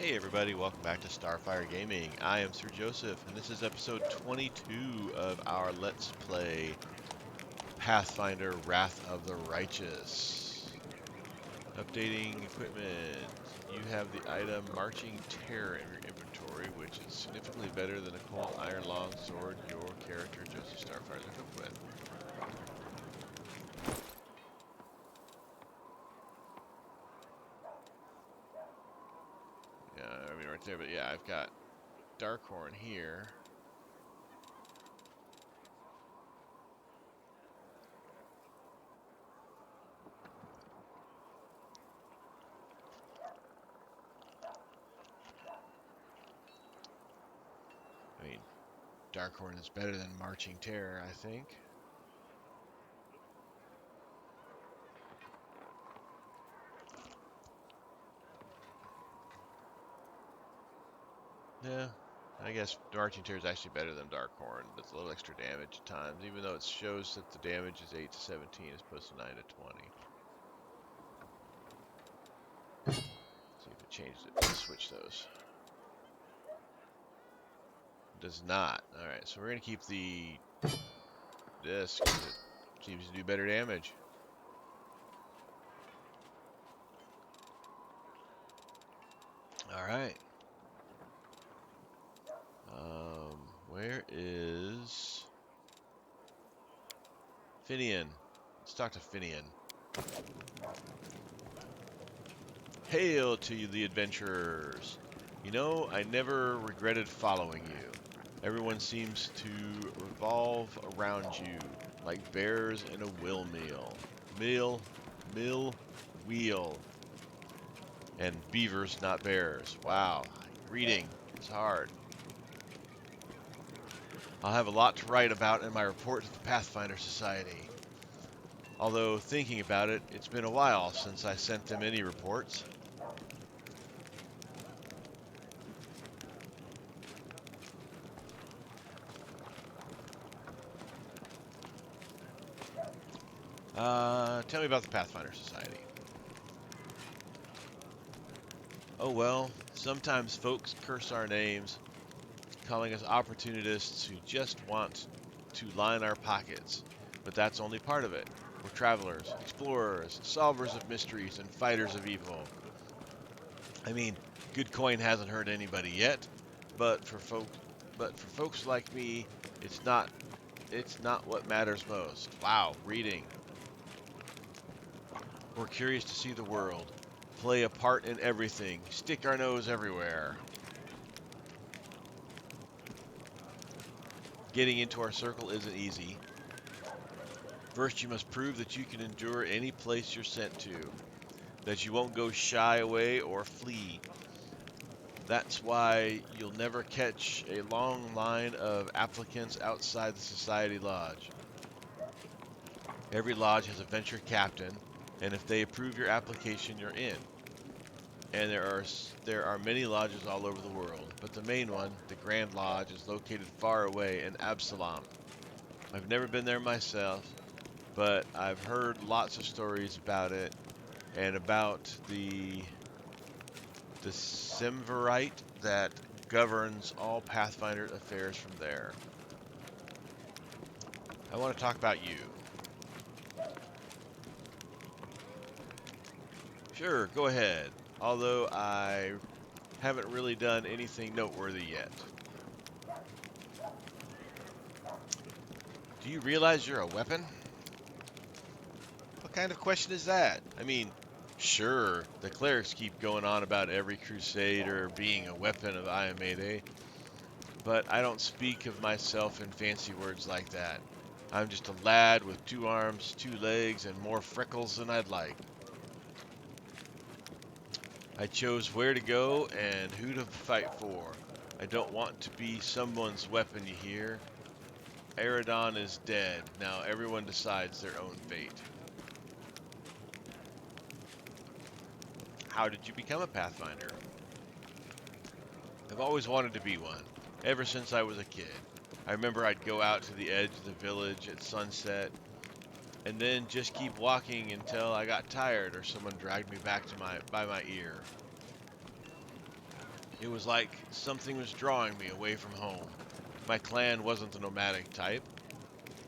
Hey everybody, welcome back to Starfyre Gaming. I am Sir Joseph, and this is episode 22 of our Let's Play Pathfinder Wrath of the Righteous. Updating equipment. You have the item Marching Terror in your inventory, which is significantly better than the cold iron long sword your character Joseph Starfyre is equipped with. Yeah, I mean right there, but yeah, I've got Darkhorn here. I mean, Darkhorn is better than Marching Terror, I think. Yeah, I guess Marching Terror is actually better than Darkhorn. Does a little extra damage at times, even though it shows that the damage is 8 to 17 as opposed to 9 to 20. See if it changed it. Let's switch those. It does not. Alright, so we're going to keep this because it seems to do better damage. Alright. Where is Finian? Let's talk to Finian. Hail to you, the adventurers. You know, I never regretted following you. Everyone seems to revolve around you, like bears in a mill, wheel. And beavers, not bears. Wow. Reading is hard. I'll have a lot to write about in my report to the Pathfinder Society. Although, thinking about it, it's been a while since I sent them any reports. Tell me about the Pathfinder Society. Oh well, sometimes folks curse our names, calling us opportunists who just want to line our pockets. But that's only part of it. We're travelers, explorers, solvers of mysteries, and fighters of evil. I mean, good coin hasn't hurt anybody yet, but for folks like me, it's not what matters most. Wow, reading. We're curious to see the world, play a part in everything, stick our nose everywhere. Getting into our circle isn't easy. First, you must prove that you can endure any place you're sent to, that you won't go shy away or flee. That's why you'll never catch a long line of applicants outside the Society Lodge. Every lodge has a venture captain, and if they approve your application, you're in. And there are many lodges all over the world, but the main one, the Grand Lodge, is located far away in Absalom. I've never been there myself, but I've heard lots of stories about it and about the Semvirate that governs all Pathfinder affairs from there. I want to talk about you. Sure, go ahead. Although I haven't really done anything noteworthy yet. Do you realize you're a weapon? What kind of question is that? I mean, sure, the clerics keep going on about every crusader being a weapon of Iamede, but I don't speak of myself in fancy words like that. I'm just a lad with 2 arms, 2 legs, and more freckles than I'd like. I chose where to go and who to fight for. I don't want to be someone's weapon, you hear? Aradon is dead. Now everyone decides their own fate. How did you become a Pathfinder? I've always wanted to be one, ever since I was a kid. I remember I'd go out to the edge of the village at sunset, and then just keep walking until I got tired or someone dragged me back to by my ear. It was like something was drawing me away from home. My clan wasn't the nomadic type.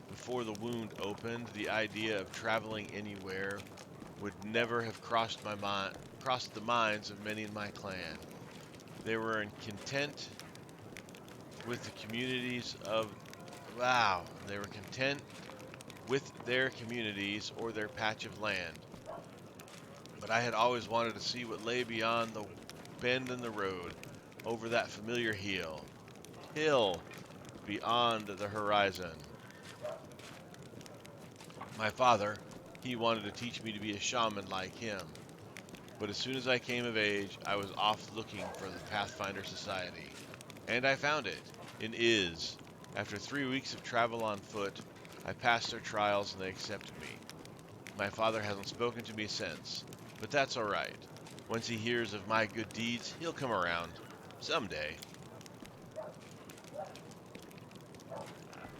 Before the wound opened, the idea of traveling anywhere would never have crossed the minds of many in my clan. They were content with the communities of wow, they were content with their communities or their patch of land. But I had always wanted to see what lay beyond the bend in the road, over that familiar hill beyond the horizon. My father, he wanted to teach me to be a shaman like him. But as soon as I came of age, I was off looking for the Pathfinder Society. And I found it, in Iz. After 3 weeks of travel on foot, I passed their trials and they accepted me. My father hasn't spoken to me since, but that's all right. Once he hears of my good deeds, he'll come around. Someday.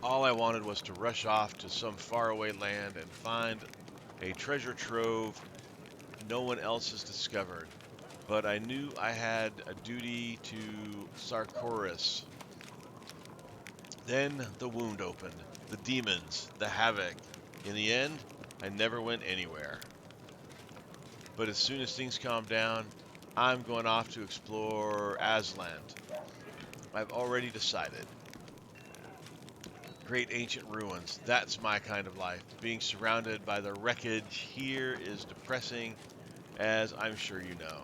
All I wanted was to rush off to some faraway land and find a treasure trove no one else has discovered. But I knew I had a duty to Sarkoris. Then the wound opened, the demons, the havoc. In the end, I never went anywhere. But as soon as things calm down, I'm going off to explore Aslant. I've already decided. Great ancient ruins, that's my kind of life. Being surrounded by the wreckage here is depressing, as I'm sure you know.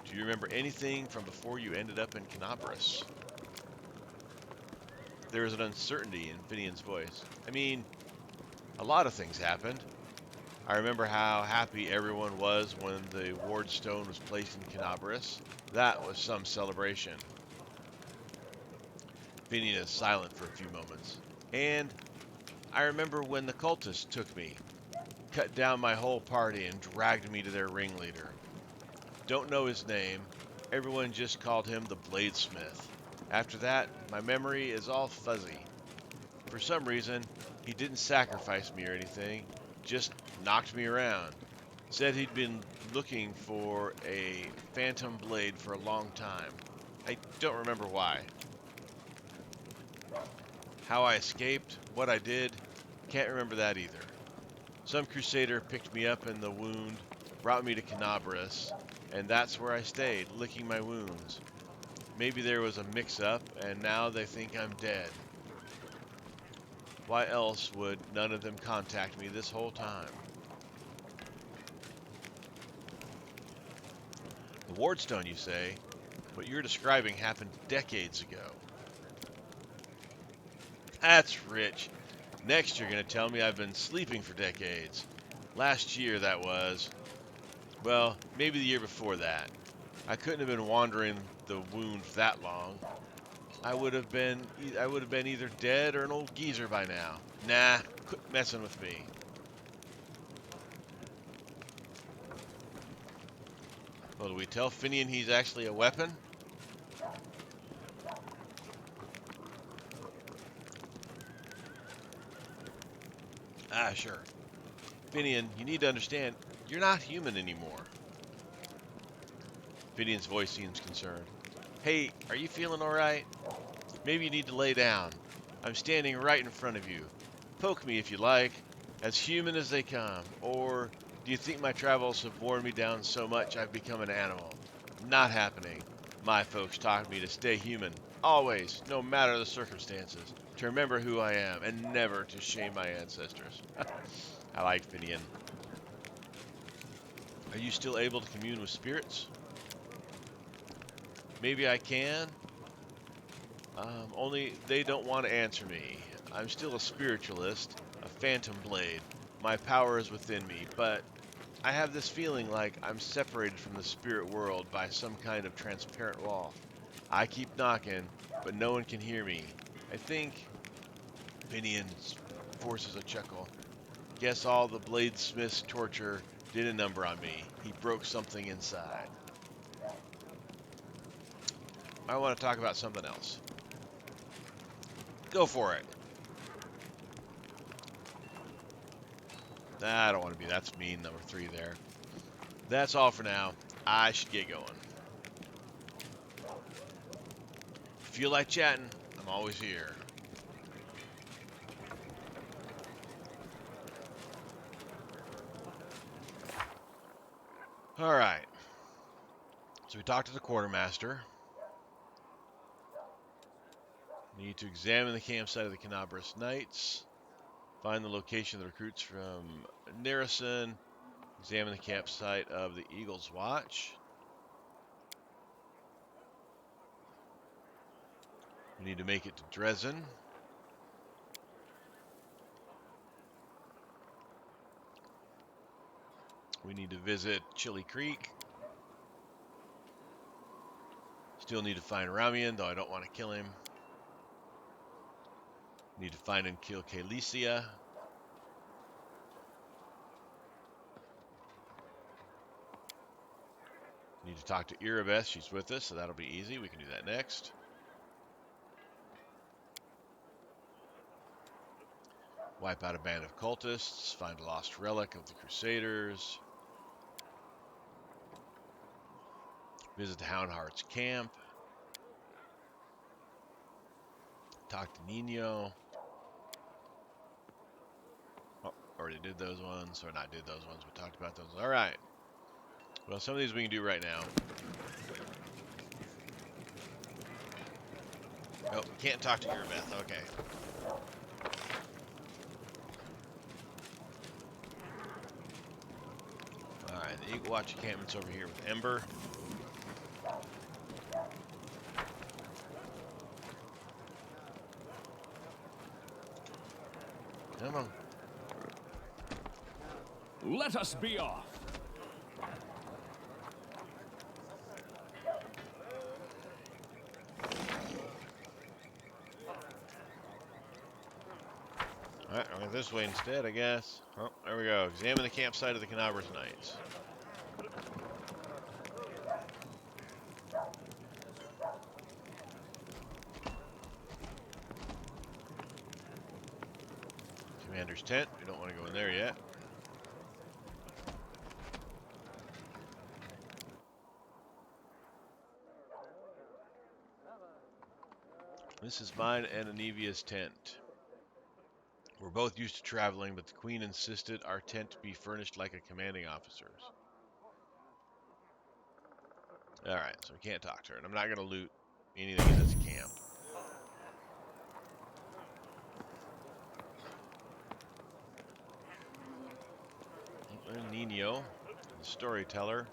Do you remember anything from before you ended up in Canabras? There was an uncertainty in Finian's voice. I mean, a lot of things happened. I remember how happy everyone was when the ward stone was placed in Canabras. That was some celebration. Finian is silent for a few moments. And I remember when the cultists took me, cut down my whole party and dragged me to their ringleader. Don't know his name. Everyone just called him the Bladesmith. After that, my memory is all fuzzy. For some reason, he didn't sacrifice me or anything, just knocked me around. Said he'd been looking for a phantom blade for a long time. I don't remember why. How I escaped, what I did, can't remember that either. Some crusader picked me up in the wound, brought me to Canabras, and that's where I stayed, licking my wounds. Maybe there was a mix-up, and now they think I'm dead. Why else would none of them contact me this whole time? The Wardstone, you say? What you're describing happened decades ago. That's rich. Next, you're going to tell me I've been sleeping for decades. Last year, that was. Well, maybe the year before that. I couldn't have been wandering the wound that long. I would have been either dead or an old geezer by now. Nah, quit messing with me. Well, do we tell Finian he's actually a weapon? Ah, sure. Finian, you need to understand, you're not human anymore. Finian's voice seems concerned. Hey, are you feeling all right? Maybe you need to lay down. I'm standing right in front of you. Poke me if you like, as human as they come. Or do you think my travels have worn me down so much I've become an animal? Not happening. My folks taught me to stay human, always, no matter the circumstances, to remember who I am, and never to shame my ancestors. I like Finian. Are you still able to commune with spirits? Maybe I can, only they don't want to answer me. I'm still a spiritualist, a phantom blade. My power is within me, but I have this feeling like I'm separated from the spirit world by some kind of transparent wall. I keep knocking, but no one can hear me. I think Finian forces a chuckle. Guess all the bladesmith's torture did a number on me. He broke something inside. I want to talk about something else. Go for it. I don't want to be. That's mean, number 3 there. That's all for now. I should get going. feel like chatting, I'm always here. All right. So we talked to the quartermaster. We need to examine the campsite of the Canabras Knights. Find the location of the recruits from Narison. Examine the campsite of the Eagle's Watch. We need to make it to Dresden. We need to visit Chili Creek. Still need to find Ramian, though I don't want to kill him. Need to find and kill Kalicia. Need to talk to Erebeth. She's with us, so that'll be easy. We can do that next. Wipe out a band of cultists. Find a lost relic of the Crusaders. Visit the Houndheart's camp. Talk to Nino. Oh, already did those ones. Or not did those ones, but talked about those. All right. Well, some of these we can do right now. Oh, we can't talk to Erebeth. Okay. Alright, the Eagle Watch encampment's over here with Ember. Come on. Let us be off. Alright, I'll go this way instead, I guess. Oh, there we go. Examine the campsite of the Canabras Knights. Commander's tent. We don't want to go in there yet. This is mine and Anevia's tent. We're both used to traveling, but the Queen insisted our tent be furnished like a commanding officer's. Alright, so we can't talk to her, and I'm not going to loot anything in this camp. Nino, the storyteller.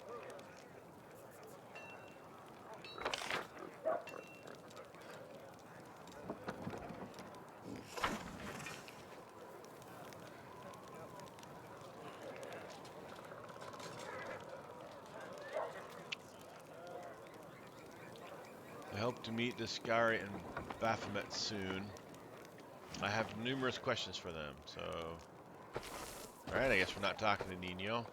I hope to meet Discari and Baphomet soon. I have numerous questions for them, so... Alright, I guess we're not talking to Nino.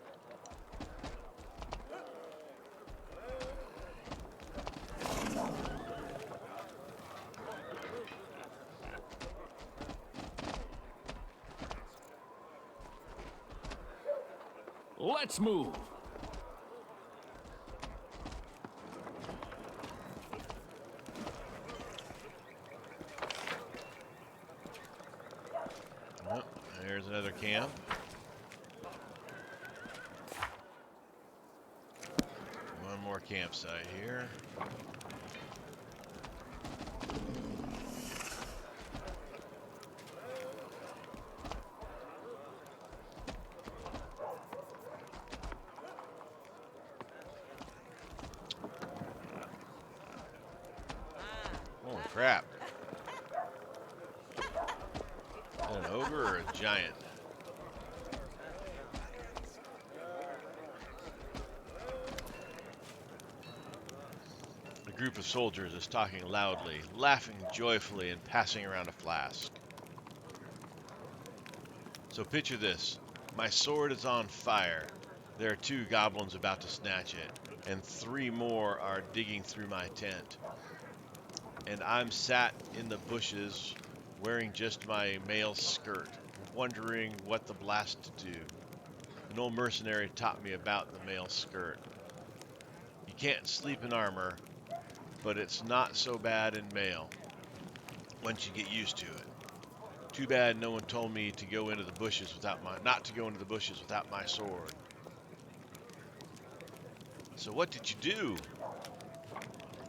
Let's move. Oh, there's another camp. One more campsite here. Holy crap. Is that an ogre or a giant? A group of soldiers is talking loudly, laughing joyfully, and passing around a flask. So picture this. My sword is on fire. There are 2 goblins about to snatch it, and 3 more are digging through my tent. And I'm sat in the bushes wearing just my male skirt, wondering what the blast to do. An old mercenary taught me about the male skirt. You can't sleep in armor, but it's not so bad in male once you get used to it. Too bad no one told me to go into the bushes without my not to go into the bushes without my sword. So what did you do?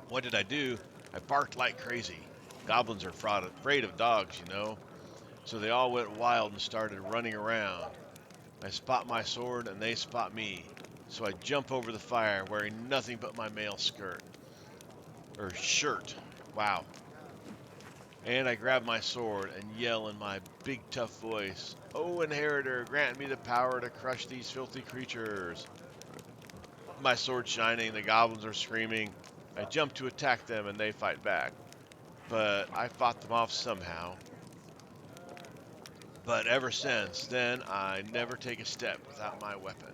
What did I do? I barked like crazy. Goblins are afraid of dogs, you know. So they all went wild and started running around. I spot my sword and they spot me. So I jump over the fire wearing nothing but my mail skirt. Or shirt. Wow. And I grab my sword and yell in my big tough voice, "Oh, Inheritor, grant me the power to crush these filthy creatures." My sword shining, the goblins are screaming. I jump to attack them and they fight back. But I fought them off somehow. But ever since then, I never take a step without my weapon.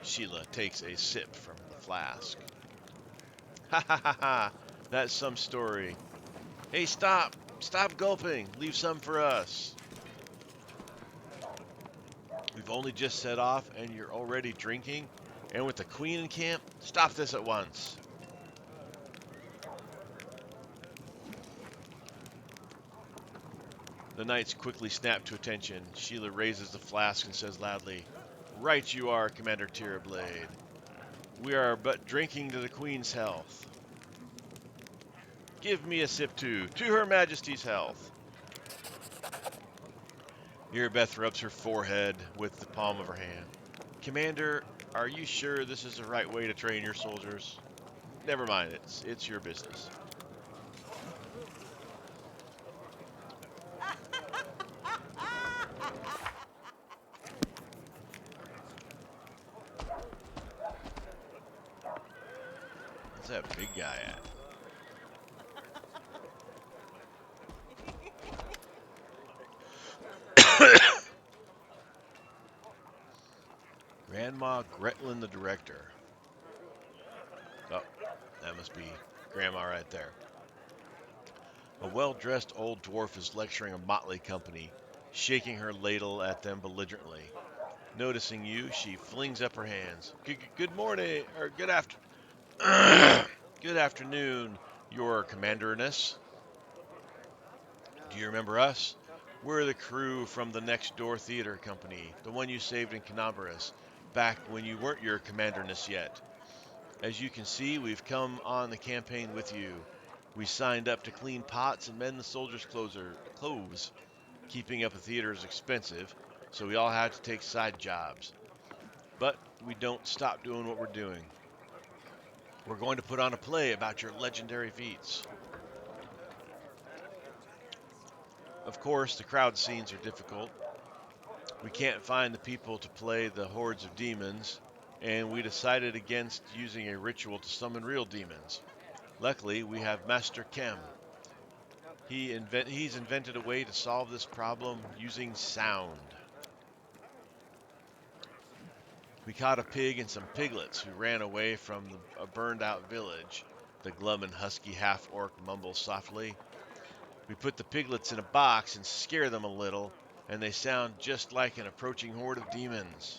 Sheila takes a sip from the flask. Ha ha ha ha! That's some story. Hey, stop! Stop gulping! Leave some for us. We've only just set off and you're already drinking? And with the queen in camp? Stop this at once. The knights quickly snap to attention. Sheila raises the flask and says loudly, "Right you are, Commander Tirablade. We are but drinking to the queen's health." "Give me a sip too. To Her Majesty's health." Erebeth rubs her forehead with the palm of her hand. "Commander, are you sure this is the right way to train your soldiers?" "Never mind, it's your business." Where's that big guy at? Grandma Gretlin the director. Oh, that must be Grandma right there. A well-dressed old dwarf is lecturing a motley company, shaking her ladle at them belligerently. Noticing you, she flings up her hands. Good morning, or good after, good afternoon, your commanderness. Do you remember us? We're the crew from the Next Door Theater Company, the one you saved in Canaveras, back when you weren't your commanderness yet. As you can see, we've come on the campaign with you. We signed up to clean pots and mend the soldiers' clothes. Keeping up a theater is expensive, so we all have to take side jobs. But we don't stop doing what we're doing. We're going to put on a play about your legendary feats. Of course, the crowd scenes are difficult. We can't find the people to play the hordes of demons, and we decided against using a ritual to summon real demons. Luckily, we have Master Kem. He's invented a way to solve this problem using sound. We caught a pig and some piglets who ran away from a burned out village. The glum and husky half orc mumbles softly. We put the piglets in a box and scare them a little, and they sound just like an approaching horde of demons.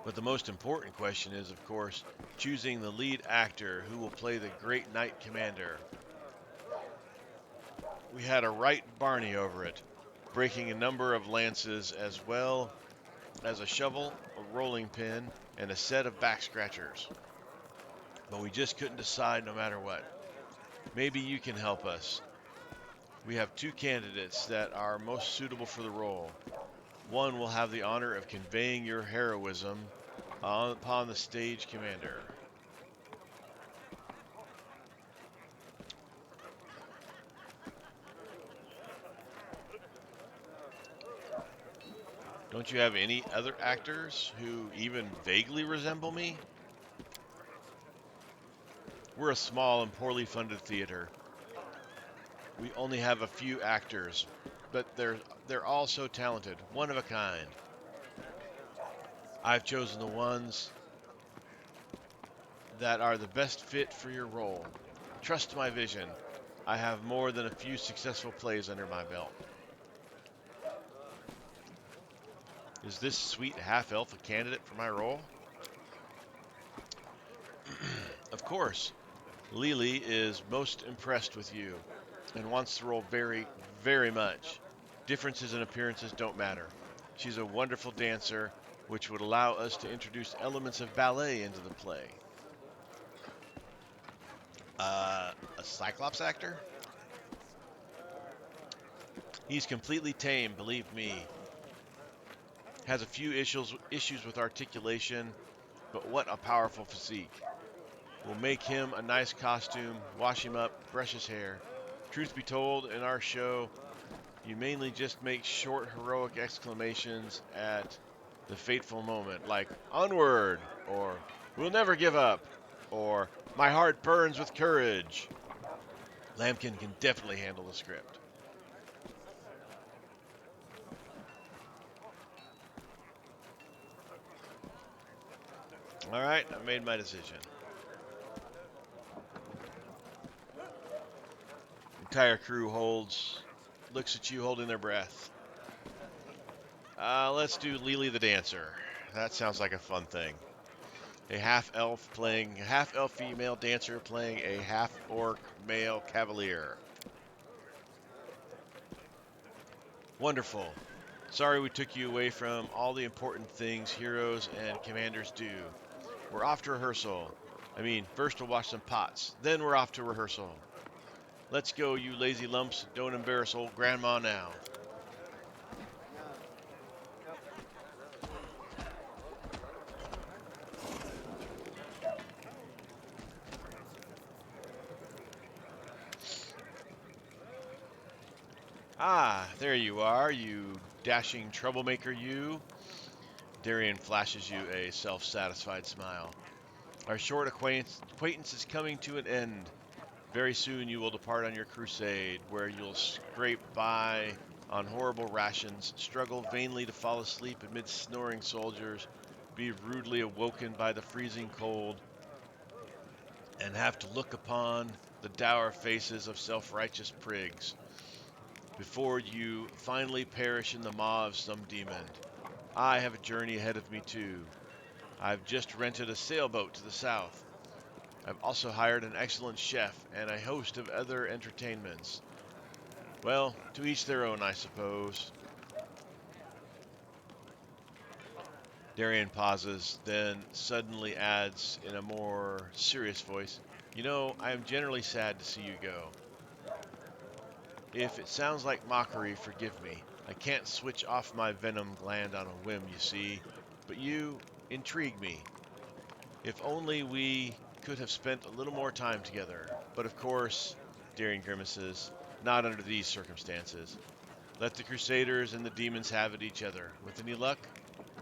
But the most important question is, of course, choosing the lead actor who will play the great knight commander. We had a right Barney over it, breaking a number of lances as well as a shovel, a rolling pin, and a set of back scratchers. But we just couldn't decide no matter what. Maybe you can help us. We have two candidates that are most suitable for the role. One will have the honor of conveying your heroism upon the stage commander. Don't you have any other actors who even vaguely resemble me? We're a small and poorly funded theater. We only have a few actors, but they're all so talented, one of a kind. I've chosen the ones that are the best fit for your role. Trust my vision. I have more than a few successful plays under my belt. Is this sweet half elf a candidate for my role? Of course, Lily is most impressed with you and wants the role very, very much. Differences in appearances don't matter. She's a wonderful dancer, which would allow us to introduce elements of ballet into the play. A Cyclops actor? He's completely tame, believe me. Has a few issues with articulation, but what a powerful physique. We'll make him a nice costume, wash him up, brush his hair. Truth be told, in our show, you mainly just make short, heroic exclamations at the fateful moment, like onward, or we'll never give up, or my heart burns with courage. Lambkin can definitely handle the script. All right, I made my decision. Entire crew looks at you holding their breath. Let's do Lily the Dancer. That sounds like a fun thing. A half elf female dancer playing a half orc male cavalier. Wonderful. Sorry we took you away from all the important things heroes and commanders do. We're off to rehearsal. I mean, first we'll watch some pots, then we're off to rehearsal. Let's go, you lazy lumps. Don't embarrass old grandma now. Ah, there you are, you dashing troublemaker, you. Darian flashes you a self-satisfied smile. Our short acquaintance is coming to an end. Very soon you will depart on your crusade, where you'll scrape by on horrible rations, struggle vainly to fall asleep amid snoring soldiers, be rudely awoken by the freezing cold, and have to look upon the dour faces of self-righteous prigs, before you finally perish in the maw of some demon. I have a journey ahead of me too. I've just rented a sailboat to the south. I've also hired an excellent chef and a host of other entertainments. Well, to each their own, I suppose. Darian pauses, then suddenly adds in a more serious voice, You know, I am generally sad to see you go. If it sounds like mockery, forgive me. I can't switch off my venom gland on a whim, you see. But you intrigue me. If only we could have spent a little more time together. But of course, Darian grimaces, not under these circumstances. Let the Crusaders and the demons have at each other. With any luck,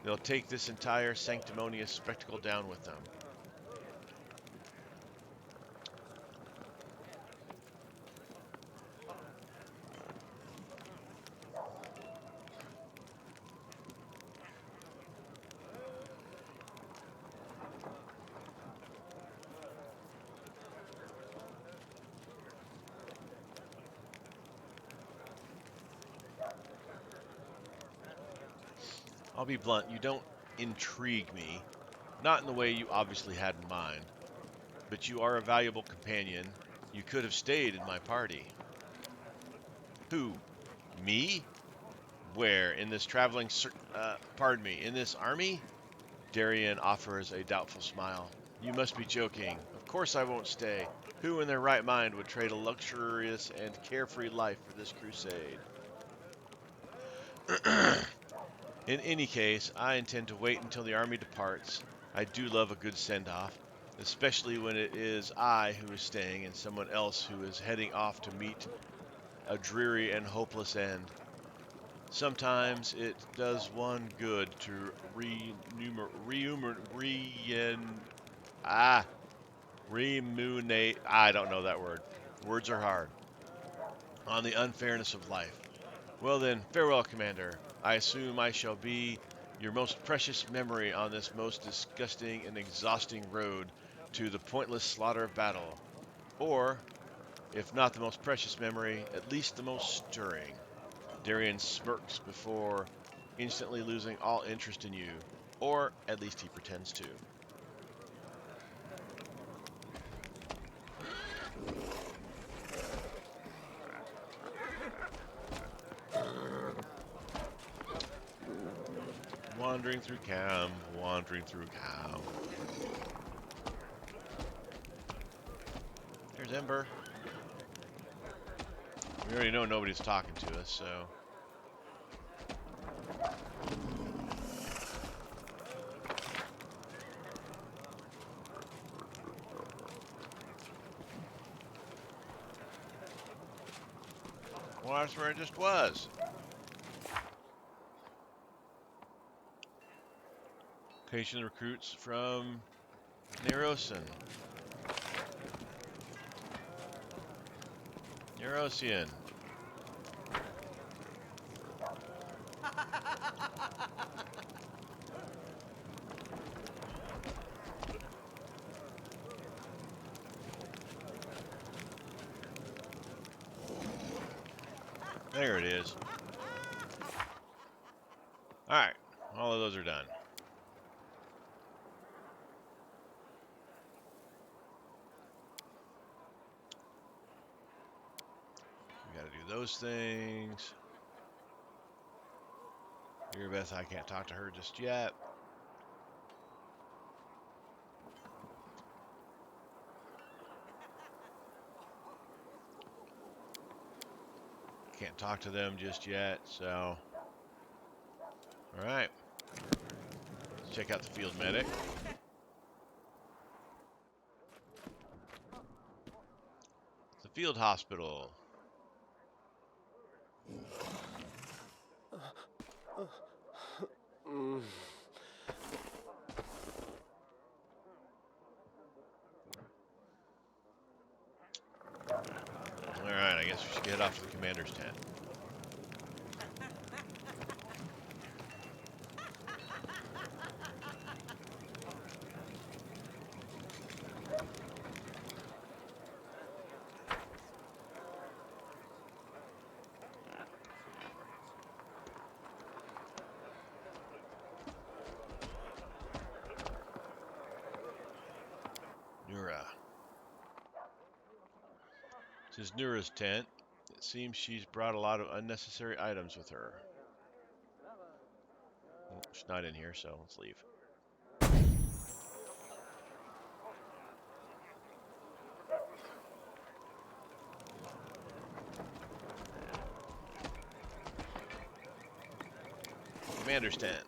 they'll take this entire sanctimonious spectacle down with them. I'll be blunt, you don't intrigue me. Not in the way you obviously had in mind. But you are a valuable companion. You could have stayed in my party. Who? Me? Where? In this in this army? Darian offers a doubtful smile. You must be joking. Of course I won't stay. Who in their right mind would trade a luxurious and carefree life for this crusade? In any case, I intend to wait until the army departs. I do love a good send-off, especially when it is I who is staying and someone else who is heading off to meet a dreary and hopeless end. Sometimes it does one good to ah, remunate, I don't know that word. Words are hard. On the unfairness of life. Well then, farewell, Commander. I assume I shall be your most precious memory on this most disgusting and exhausting road to the pointless slaughter of battle. Or, if not the most precious memory, at least the most stirring. Darian smirks before instantly losing all interest in you. Or, at least he pretends to. Wandering through Cam, wandering through Cam. There's Ember. We already know nobody's talking to us, so... Well, that's where it just was. Location recruits from Nerosian. Nerosian. There it is. Alright, all of those are done. We gotta do those things. Beth, I can't talk to her just yet. Can't talk to them just yet, so... Alright. Let's check out the field medic. The field hospital. Alright, I guess we should get off to the commander's tent. Nura. This is Nura's tent. It seems she's brought a lot of unnecessary items with her. Well, she's not in here, so let's leave. Commander's tent.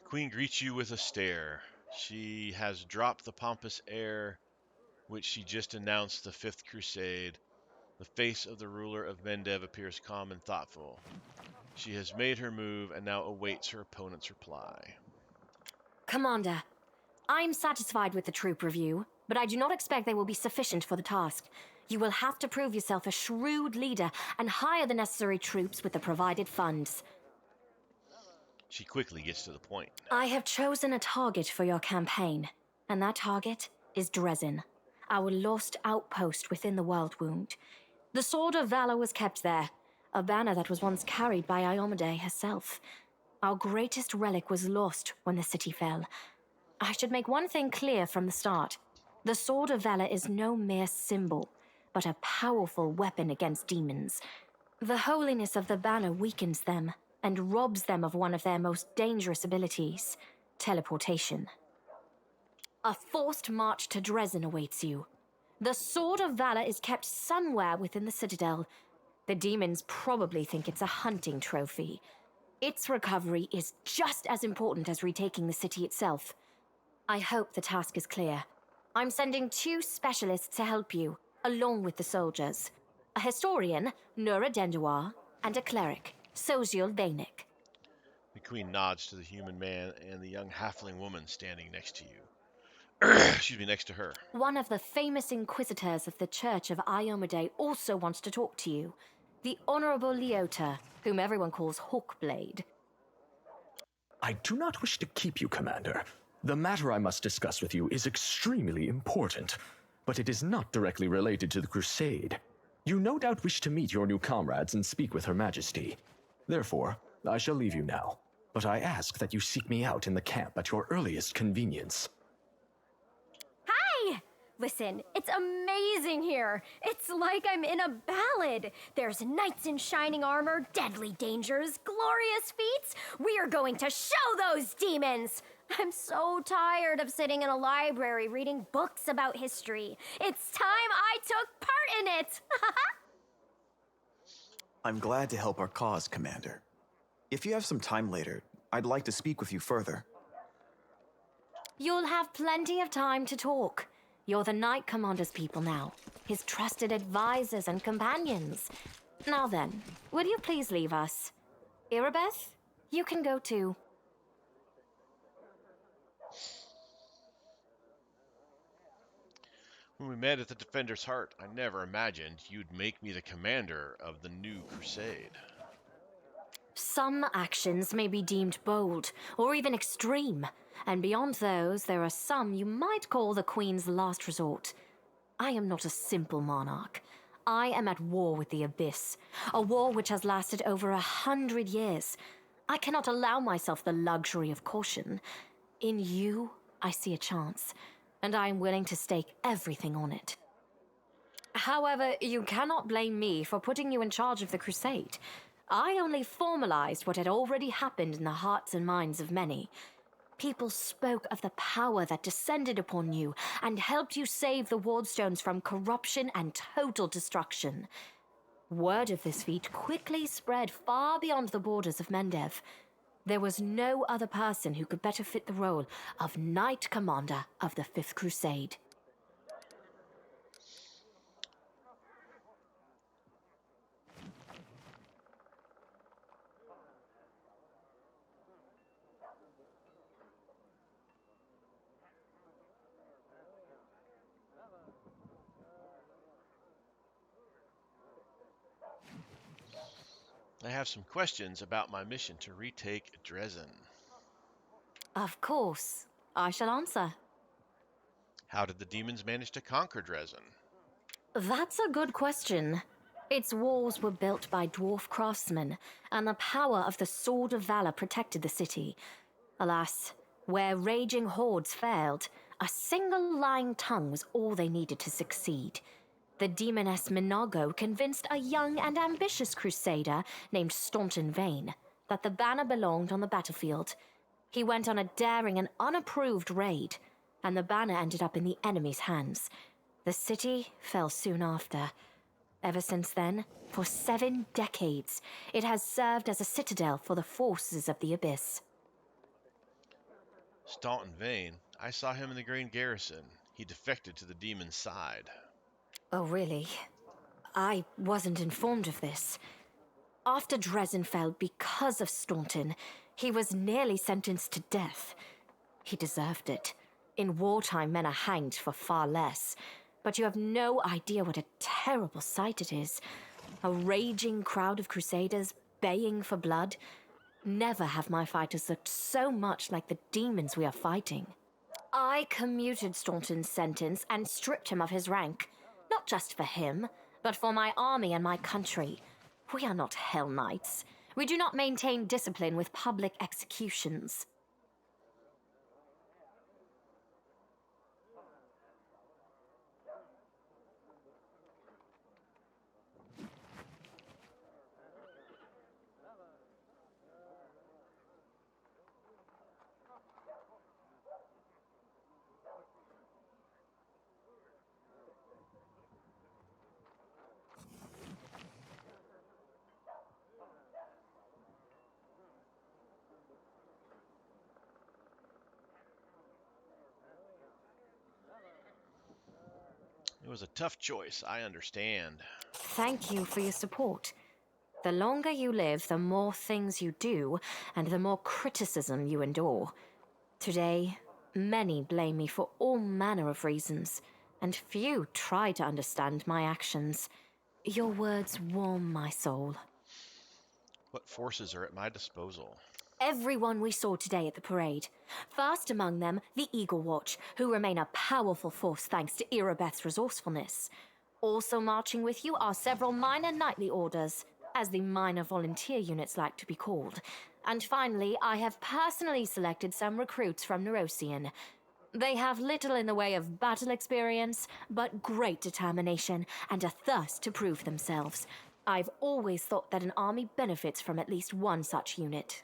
Queen greets you with a stare. She has dropped the pompous air which she just announced the Fifth Crusade. The face of the ruler of Mendev appears calm and thoughtful. She has made her move and now awaits her opponent's reply. Commander, I'm satisfied with the troop review, but I do not expect they will be sufficient for the task. You will have to prove yourself a shrewd leader and hire the necessary troops with the provided funds. She quickly gets to the point. I have chosen a target for your campaign, and that target is Dresden, our lost outpost within the World Wound. The Sword of Valor was kept there, a banner that was once carried by Iomade herself. Our greatest relic was lost when the city fell. I should make one thing clear from the start. The Sword of Valor is no mere symbol, but a powerful weapon against demons. The holiness of the banner weakens them and robs them of one of their most dangerous abilities, teleportation. A forced march to Dresden awaits you. The Sword of Valor is kept somewhere within the Citadel. The demons probably think it's a hunting trophy. Its recovery is just as important as retaking the city itself. I hope the task is clear. I'm sending 2 specialists to help you, along with the soldiers. A historian, Nura Denduar, and a cleric, Soziul Bainik. The queen nods to the human man and the young halfling woman standing next to you. Excuse me, next to her. One of the famous inquisitors of the Church of Iomade also wants to talk to you. The Honorable Leota, whom everyone calls Hawkblade. I do not wish to keep you, Commander. The matter I must discuss with you is extremely important, but it is not directly related to the Crusade. You no doubt wish to meet your new comrades and speak with Her Majesty. Therefore, I shall leave you now, but I ask that you seek me out in the camp at your earliest convenience. Listen, it's amazing here. It's like I'm in a ballad. There's knights in shining armor, deadly dangers, glorious feats. We are going to show those demons. I'm so tired of sitting in a library reading books about history. It's time I took part in it. I'm glad to help our cause, Commander. If you have some time later, I'd like to speak with you further. You'll have plenty of time to talk. You're the Knight Commander's people now, his trusted advisors and companions. Now then, will you please leave us? Irabeth, you can go too. When we met at the Defender's Heart, I never imagined you'd make me the commander of the new crusade. Some actions may be deemed bold, or even extreme, and beyond those, there are some you might call the Queen's last resort. I am not a simple monarch. I am at war with the Abyss, a war which has lasted over 100 years. I cannot allow myself the luxury of caution. In you, I see a chance, and I am willing to stake everything on it. However, you cannot blame me for putting you in charge of the crusade. I only formalized what had already happened in the hearts and minds of many. People spoke of the power that descended upon you and helped you save the Wardstones from corruption and total destruction. Word of this feat quickly spread far beyond the borders of Mendev. There was no other person who could better fit the role of Knight Commander of the Fifth Crusade. I have some questions about my mission to retake Dresden. Of course. I shall answer. How did the demons manage to conquer Dresden? That's a good question. Its walls were built by dwarf craftsmen, and the power of the Sword of Valor protected the city. Alas, where raging hordes failed, a single lying tongue was all they needed to succeed. The demoness Minago convinced a young and ambitious crusader named Staunton Vane that the banner belonged on the battlefield. He went on a daring and unapproved raid, and the banner ended up in the enemy's hands. The city fell soon after. Ever since then, for 7 decades, it has served as a citadel for the forces of the Abyss. Staunton Vane, I saw him in the Green Garrison. He defected to the demon's side. Oh, really? I wasn't informed of this. After Dresden fell because of Staunton, he was nearly sentenced to death. He deserved it. In wartime, men are hanged for far less. But you have no idea what a terrible sight it is. A raging crowd of crusaders baying for blood. Never have my fighters looked so much like the demons we are fighting. I commuted Staunton's sentence and stripped him of his rank. Not just for him, but for my army and my country. We are not Hell Knights. We do not maintain discipline with public executions. It was a tough choice, I understand. Thank you for your support. The longer you live, the more things you do, and the more criticism you endure. Today, many blame me for all manner of reasons, and few try to understand my actions. Your words warm my soul. What forces are at my disposal? Everyone we saw today at the parade. First among them, the Eagle Watch, who remain a powerful force thanks to Irabeth's resourcefulness. Also marching with you are several minor knightly orders, as the minor volunteer units like to be called. And finally, I have personally selected some recruits from Neurosian. They have little in the way of battle experience, but great determination and a thirst to prove themselves. I've always thought that an army benefits from at least one such unit.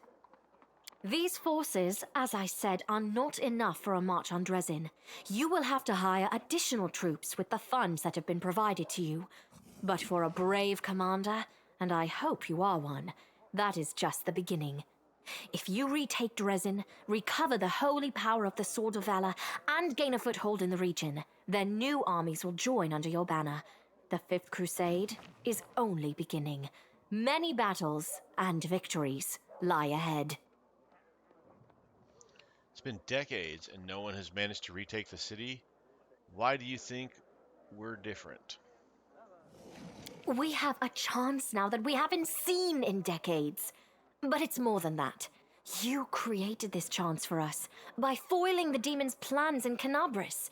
These forces, as I said, are not enough for a march on Dresden. You will have to hire additional troops with the funds that have been provided to you. But for a brave commander, and I hope you are one, that is just the beginning. If you retake Dresden, recover the holy power of the Sword of Valor, and gain a foothold in the region, then new armies will join under your banner. The Fifth Crusade is only beginning. Many battles and victories lie ahead. It's been decades and no one has managed to retake the city. Why do you think we're different? We have a chance now that we haven't seen in decades. But it's more than that. You created this chance for us by foiling the demon's plans in Canabris.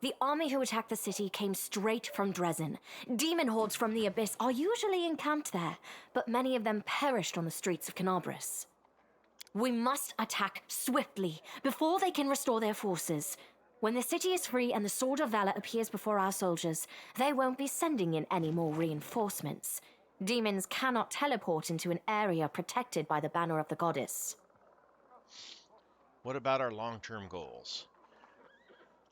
The army who attacked the city came straight from Dresden. Demon hordes from the Abyss are usually encamped there, but many of them perished on the streets of Canabris. We must attack swiftly before they can restore their forces. When the city is free and the Sword of Valor appears before our soldiers, they won't be sending in any more reinforcements. Demons cannot teleport into an area protected by the banner of the goddess. What about our long-term goals?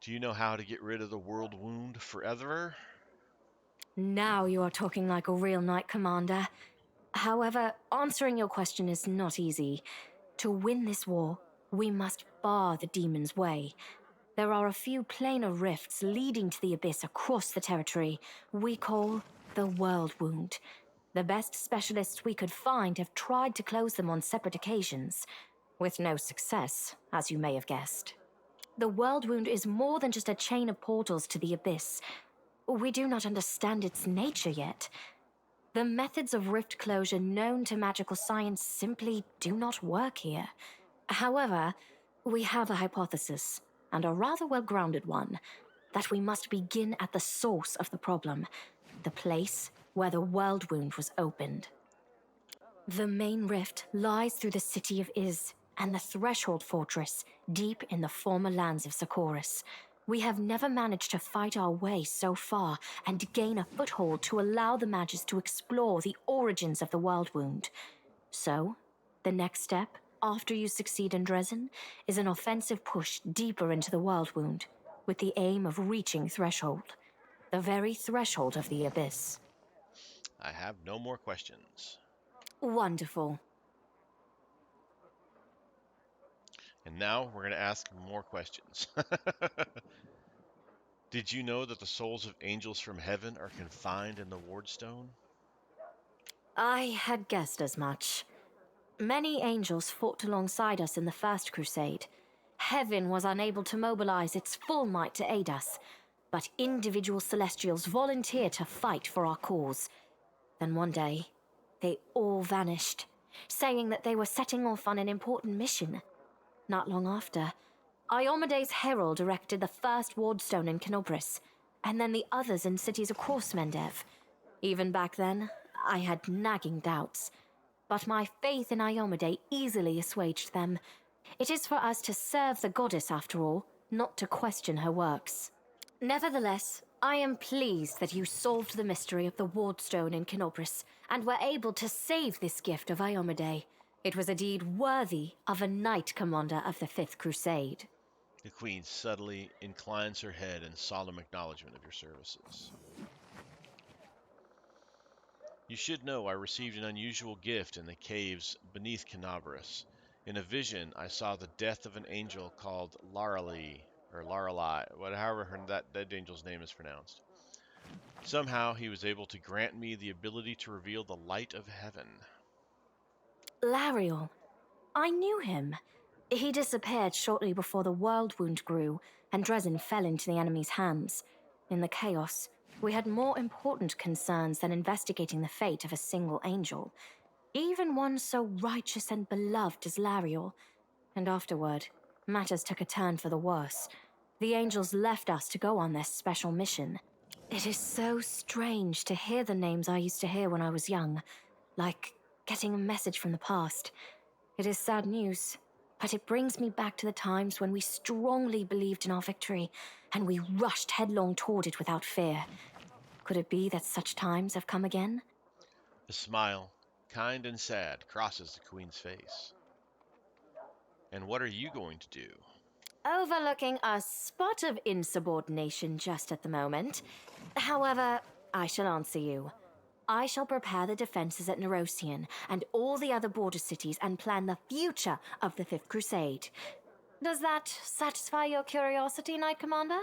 Do you know how to get rid of the world wound forever? Now you are talking like a real knight commander. However, answering your question is not easy. To win this war, we must bar the demon's way. There are a few planar rifts leading to the Abyss across the territory we call the World Wound. The best specialists we could find have tried to close them on separate occasions, with no success, as you may have guessed. The World Wound is more than just a chain of portals to the Abyss. We do not understand its nature yet. The methods of rift closure known to magical science simply do not work here. However, we have a hypothesis, and a rather well-grounded one, that we must begin at the source of the problem, the place where the World Wound was opened. The main rift lies through the city of Iz and the Threshold Fortress, deep in the former lands of Socorus. We have never managed to fight our way so far and gain a foothold to allow the mages to explore the origins of the World Wound. So, the next step, after you succeed in Dresden, is an offensive push deeper into the World Wound, with the aim of reaching Threshold, the very threshold of the Abyss. I have no more questions. Wonderful. And now we're going to ask more questions. Did you know that the souls of angels from heaven are confined in the Wardstone? I had guessed as much. Many angels fought alongside us in the First Crusade. Heaven was unable to mobilize its full might to aid us, but individual celestials volunteered to fight for our cause. Then one day, they all vanished, saying that they were setting off on an important mission. Not long after, Iomede's herald erected the first wardstone in Canobris, and then the others in cities across Mendev. Even back then, I had nagging doubts, but my faith in Iomede easily assuaged them. It is for us to serve the goddess, after all, not to question her works. Nevertheless, I am pleased that you solved the mystery of the wardstone in Canobris, and were able to save this gift of Iomede. It was a deed worthy of a knight commander of the Fifth Crusade. The Queen subtly inclines her head in solemn acknowledgement of your services. You should know I received an unusual gift in the caves beneath Canabris. In a vision, I saw the death of an angel called Laralee, or Lorelei, however that angel's name is pronounced. Somehow, he was able to grant me the ability to reveal the light of heaven. Lariel. I knew him. He disappeared shortly before the World Wound grew, and Dresden fell into the enemy's hands. In the chaos, we had more important concerns than investigating the fate of a single angel, even one so righteous and beloved as Lariel. And afterward, matters took a turn for the worse. The angels left us to go on their special mission. It is so strange to hear the names I used to hear when I was young, like getting a message from the past. It is sad news, but it brings me back to the times when we strongly believed in our victory, and we rushed headlong toward it without fear. Could it be that such times have come again? A smile, kind and sad, crosses the queen's face. And what are you going to do? Overlooking a spot of insubordination just at the moment. However, I shall answer you. I shall prepare the defenses at Nerosian and all the other border cities and plan the future of the Fifth Crusade. Does that satisfy your curiosity, Knight Commander?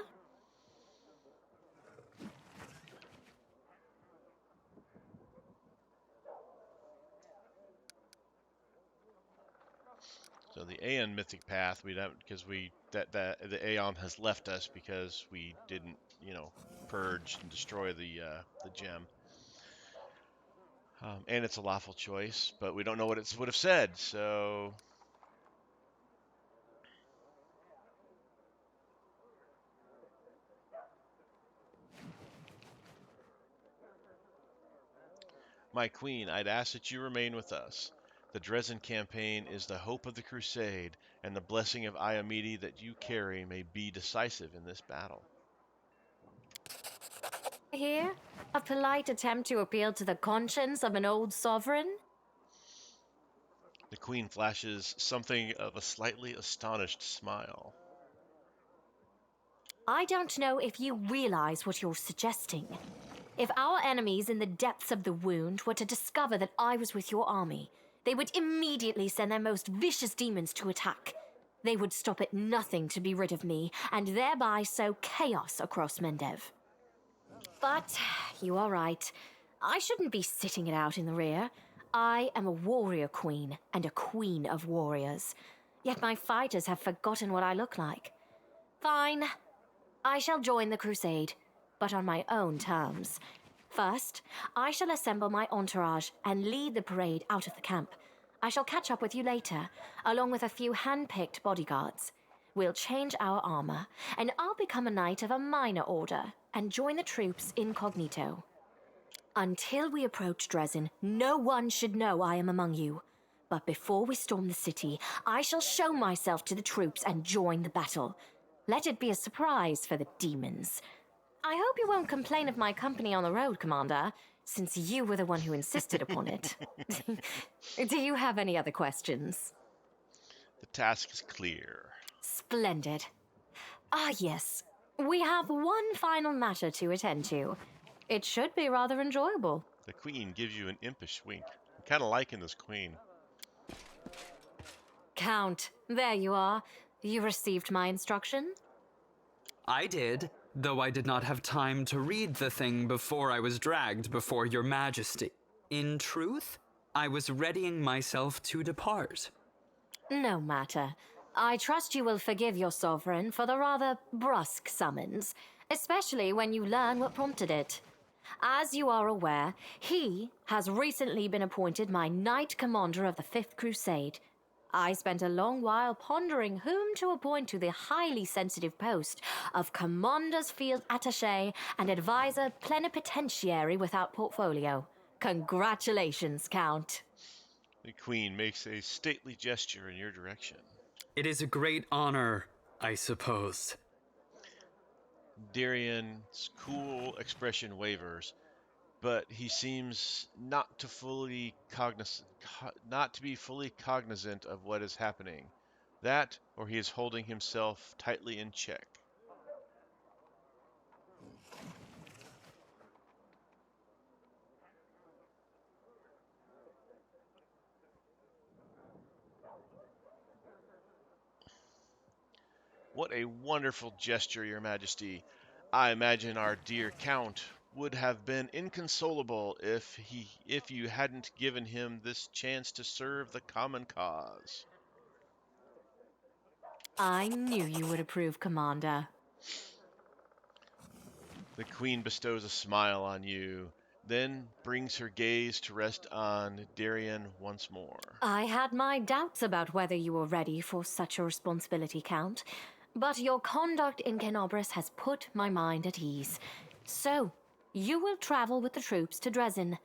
So the Aeon mythic path, we don't, because the Aeon has left us because we didn't, purge and destroy the gem. And it's a lawful choice, but we don't know what it would have said. So my queen, I'd ask that you remain with us. The Dresden campaign is the hope of the crusade, and the blessing of Iomede that you carry may be decisive in this battle. Here? A polite attempt to appeal to the conscience of an old sovereign? The queen flashes something of a slightly astonished smile. I don't know if you realize what you're suggesting. If our enemies in the depths of the wound were to discover that I was with your army, they would immediately send their most vicious demons to attack. They would stop at nothing to be rid of me, and thereby sow chaos across Mendev. But you are right. I shouldn't be sitting it out in the rear. I am a warrior queen, and a queen of warriors. Yet my fighters have forgotten what I look like. Fine. I shall join the crusade, but on my own terms. First, I shall assemble my entourage and lead the parade out of the camp. I shall catch up with you later, along with a few hand-picked bodyguards. We'll change our armor, and I'll become a knight of a minor order and join the troops incognito. Until we approach Dresden, no one should know I am among you. But before we storm the city, I shall show myself to the troops and join the battle. Let it be a surprise for the demons. I hope you won't complain of my company on the road, Commander, since you were the one who insisted upon it. Do you have any other questions? The task is clear. Splendid. Ah, yes. We have one final matter to attend to. It should be rather enjoyable. The queen gives you an impish wink. I'm kind of liking this queen. Count, there you are. You received my instruction? I did, though I did not have time to read the thing before I was dragged before your majesty. In truth, I was readying myself to depart. No matter. I trust you will forgive your sovereign for the rather brusque summons, especially when you learn what prompted it. As you are aware, he has recently been appointed my Knight Commander of the Fifth Crusade. I spent a long while pondering whom to appoint to the highly sensitive post of Commander's Field Attaché and Advisor Plenipotentiary without portfolio. Congratulations, Count. The queen makes a stately gesture in your direction. It is a great honor, I suppose. Darian's cool expression wavers, but he seems not to be fully cognizant of what is happening. That, or he is holding himself tightly in check. What a wonderful gesture, Your Majesty. I imagine our dear Count would have been inconsolable if you hadn't given him this chance to serve the common cause. I knew you would approve, Commander. The queen bestows a smile on you, then brings her gaze to rest on Darian once more. I had my doubts about whether you were ready for such a responsibility, Count, but your conduct in Kenobris has put my mind at ease. So, you will travel with the troops to Dresden.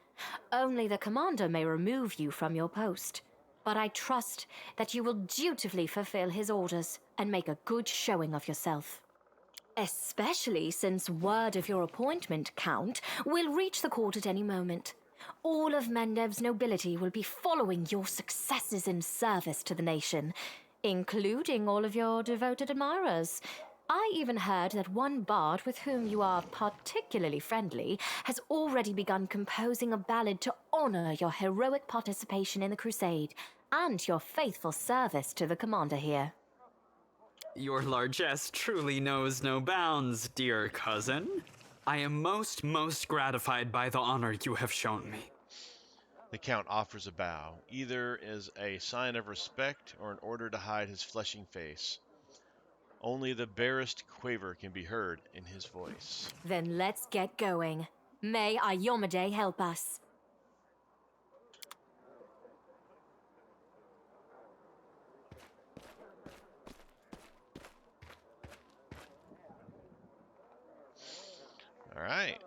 Only the commander may remove you from your post. but I trust that you will dutifully fulfill his orders and make a good showing of yourself. Especially since word of your appointment, Count, will reach the court at any moment. All of Mendev's nobility will be following your successes in service to the nation, including all of your devoted admirers. I even heard that one bard with whom you are particularly friendly has already begun composing a ballad to honor your heroic participation in the crusade and your faithful service to the commander here. Your largesse truly knows no bounds, dear cousin. I am most gratified by the honor you have shown me. The Count offers a bow, either as a sign of respect or in order to hide his flushing face. Only the barest quaver can be heard in his voice. Then let's get going. May Iyomade help us. All right.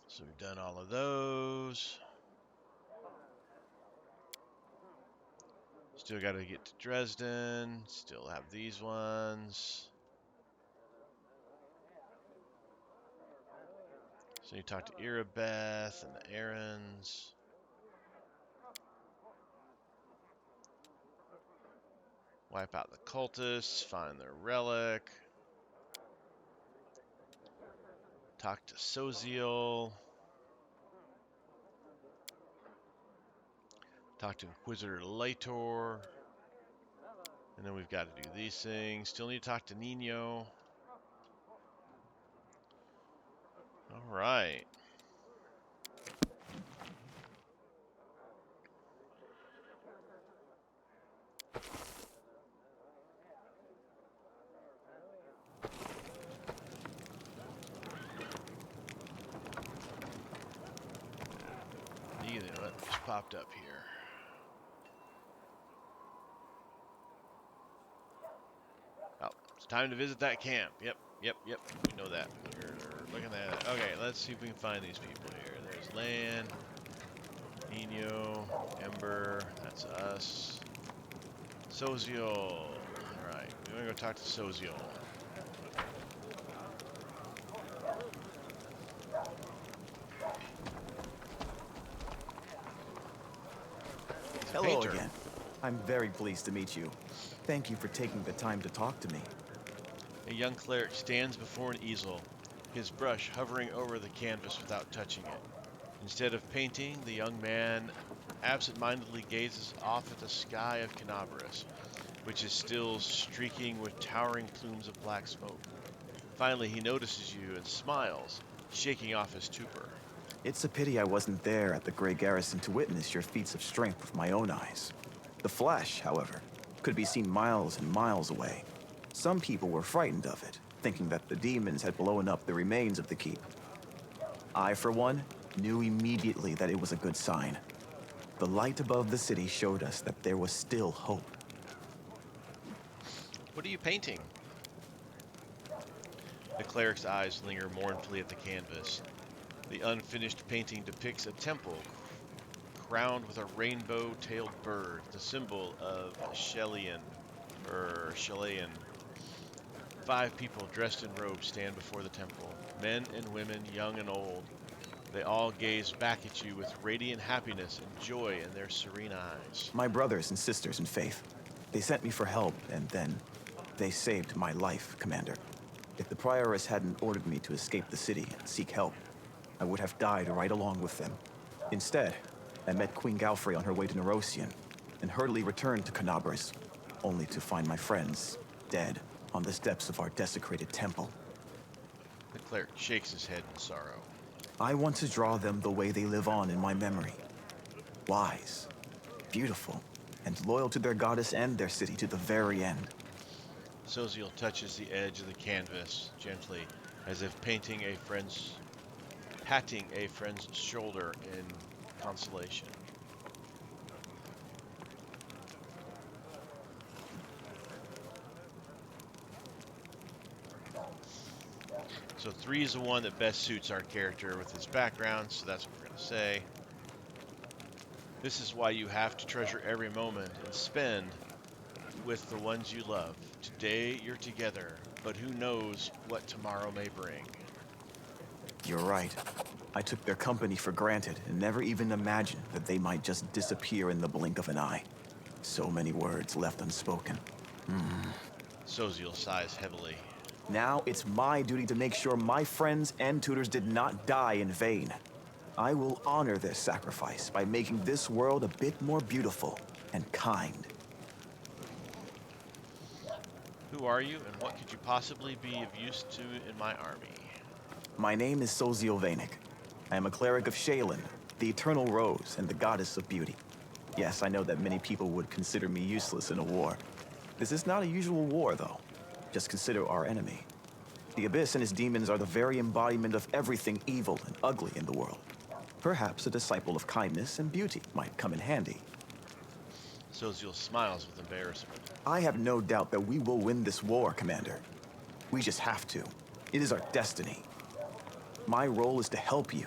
So we've done all of those. Still got to get to Dresden. Still have these ones. So you talk to Irabeth and the Errands. Wipe out the cultists. Find their relic. Talk to Soziel. Talk to Inquisitor Lator. And then we've got to do these things. Still need to talk to Nino. All right. You know what just popped up here. Oh, it's time to visit that camp. Yep. We know that. We're looking at it. Okay, let's see if we can find these people here. There's Lan, Nino, Ember. That's us. Soziel. All right, we're gonna go talk to Soziel. Hello again. I'm very pleased to meet you. Thank you for taking the time to talk to me. A young cleric stands before an easel, his brush hovering over the canvas without touching it. Instead of painting, the young man absent-mindedly gazes off at the sky of Canaveras, which is still streaking with towering plumes of black smoke. Finally, he notices you and smiles, shaking off his stupor. It's a pity I wasn't there at the Grey Garrison to witness your feats of strength with my own eyes. The flash, however, could be seen miles and miles away. Some people were frightened of it, thinking that the demons had blown up the remains of the keep. I, for one, knew immediately that it was a good sign. The light above the city showed us that there was still hope. What are you painting? The cleric's eyes linger mournfully at the canvas. The unfinished painting depicts a temple crowned with a rainbow-tailed bird, the symbol of Shelian. 5 people dressed in robes stand before the temple, men and women, young and old. They all gaze back at you with radiant happiness and joy in their serene eyes. My brothers and sisters in faith. They sent me for help, and then they saved my life, Commander. If the Prioress hadn't ordered me to escape the city and seek help, I would have died right along with them. Instead, I met Queen Galfrey on her way to Nerosian, and hurriedly returned to Canabras, only to find my friends dead on the steps of our desecrated temple. The cleric shakes his head in sorrow. I want to draw them the way they live on in my memory. Wise, beautiful, and loyal to their goddess and their city to the very end. Soziel touches the edge of the canvas gently, as if patting a friend's shoulder in consolation. So 3 is the one that best suits our character with his background, so that's what we're going to say. This is why you have to treasure every moment and spend with the ones you love. Today you're together, but who knows what tomorrow may bring. You're right. I took their company for granted and never even imagined that they might just disappear in the blink of an eye. So many words left unspoken. Soziel sighs heavily. Now it's my duty to make sure my friends and tutors did not die in vain. I will honor their sacrifice by making this world a bit more beautiful and kind. Who are you, and what could you possibly be of use to in my army? My name is Soziel Vanek. I am a cleric of Shaylin, the Eternal Rose and the Goddess of Beauty. Yes, I know that many people would consider me useless in a war. This is not a usual war, though. Just consider our enemy. The Abyss and his demons are the very embodiment of everything evil and ugly in the world. Perhaps a disciple of kindness and beauty might come in handy. Soziel smiles with embarrassment. I have no doubt that we will win this war, Commander. We just have to. It is our destiny. My role is to help you,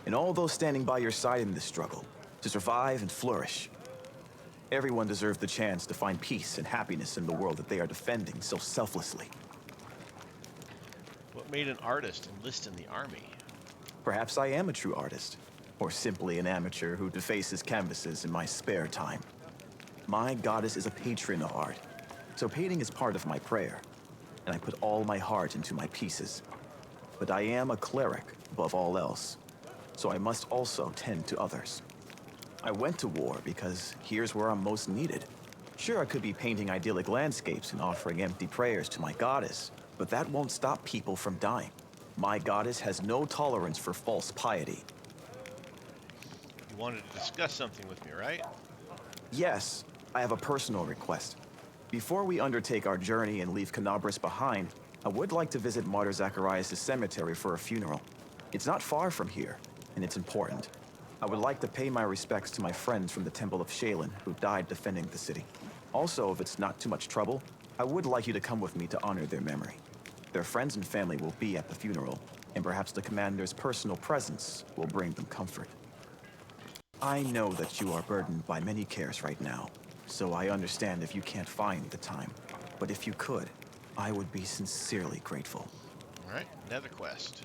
and all those standing by your side in this struggle, to survive and flourish. Everyone deserves the chance to find peace and happiness in the world that they are defending so selflessly. What made an artist enlist in the army? Perhaps I am a true artist, or simply an amateur who defaces canvases in my spare time. My goddess is a patron of art, so painting is part of my prayer, and I put all my heart into my pieces. But I am a cleric above all else, so I must also tend to others. I went to war because here's where I'm most needed. Sure, I could be painting idyllic landscapes and offering empty prayers to my goddess, but that won't stop people from dying. My goddess has no tolerance for false piety. You wanted to discuss something with me, right? Yes, I have a personal request. Before we undertake our journey and leave Canabris behind, I would like to visit Martyr Zacharias' cemetery for a funeral. It's not far from here, and it's important. I would like to pay my respects to my friends from the Temple of Shaylin who died defending the city. Also, if it's not too much trouble, I would like you to come with me to honor their memory. Their friends and family will be at the funeral, and perhaps the commander's personal presence will bring them comfort. I know that you are burdened by many cares right now, so I understand if you can't find the time. But if you could, I would be sincerely grateful. All right, another quest.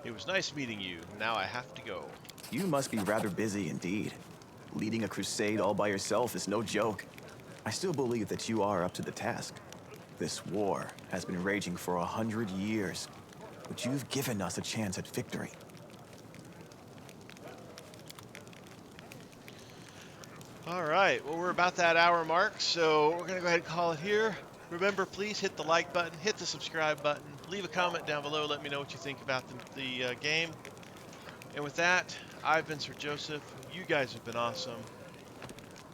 It was nice meeting you. Now I have to go. You must be rather busy indeed. Leading a crusade all by yourself is no joke. I still believe that you are up to the task. This war has been raging for 100 years, but you've given us a chance at victory. All right, well, we're about that hour mark, so we're going to go ahead and call it here. Remember, please hit the like button, hit the subscribe button, leave a comment down below, let me know what you think about the game. And with that, I've been Sir Joseph. You guys have been awesome.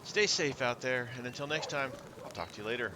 Stay safe out there, and until next time, I'll talk to you later.